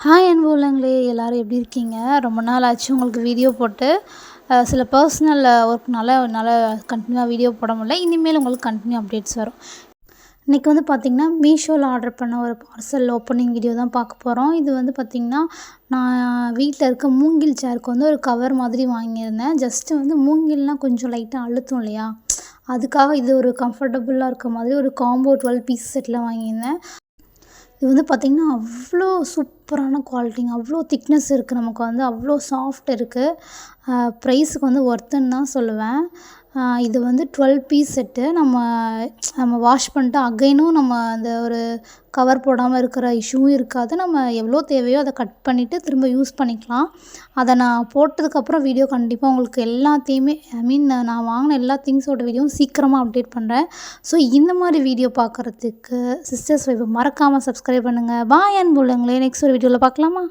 Hi அன்பு உள்ளங்களே, எல்லோரும் எப்படி இருக்கீங்க? ரொம்ப நாள் ஆச்சு உங்களுக்கு வீடியோ போட்டு. சில பர்சனல் ஒர்க்னால என்னால் கண்டினியூவாக வீடியோ போட முடியல. இனிமேல் உங்களுக்கு கண்டினியூ அப்டேட்ஸ் வரும். இன்றைக்கி வந்து பார்த்திங்கன்னா, மீஷோவில் ஆர்டர் பண்ண ஒரு பார்சல் ஓப்பனிங் வீடியோ தான் பார்க்க போகிறோம். இது வந்து பார்த்திங்கன்னா, நான் வீட்டில் இருக்க மூங்கில் சேருக்கு வந்து ஒரு கவர் மாதிரி வாங்கியிருந்தேன். ஜஸ்ட்டு வந்து மூங்கில்னால் கொஞ்சம் லைட்டாக அழுத்தும் இல்லையா, அதுக்காக இது ஒரு கம்ஃபர்டபுளாக இருக்க மாதிரி ஒரு காம்போ 12 பீஸ் செட்டில் வாங்கியிருந்தேன். இது வந்து பார்த்திங்கன்னா அவ்வளோ சூப்பரான குவாலிட்டிங்க, அவ்வளோ திக்னஸ் இருக்குது, நமக்கு வந்து அவ்வளோ சாஃப்ட் இருக்குது. ப்ரைஸுக்கு வந்து ஒர்த்துன்னு தான் சொல்லுவேன். இது வந்து 12 பீஸ் செட்டு. நம்ம வாஷ் பண்ணிட்டு அகைனும் நம்ம அந்த ஒரு கவர் போடாமல் இருக்கிற இஷ்யூவும் இருக்காது. நம்ம எவ்வளோ தேவையோ அதை கட் பண்ணிவிட்டு திரும்ப யூஸ் பண்ணிக்கலாம். அதை நான் போட்டதுக்கப்புறம் வீடியோ கண்டிப்பாக உங்களுக்கு எல்லாத்தையுமே நான் வாங்கின எல்லா திங்ஸோட வீடியோவும் சீக்கிரமாக அப்டேட் பண்ணுறேன். ஸோ இந்த மாதிரி வீடியோ பார்க்குறதுக்கு சிஸ்டர்ஸ் வைஃபை மறக்காமல் சப்ஸ்கிரைப் பண்ணுங்கள். பாய் அன்பு உள்ளங்களே, நெக்ஸ்ட் ஒரு வீடியோவில் பார்க்கலாமா?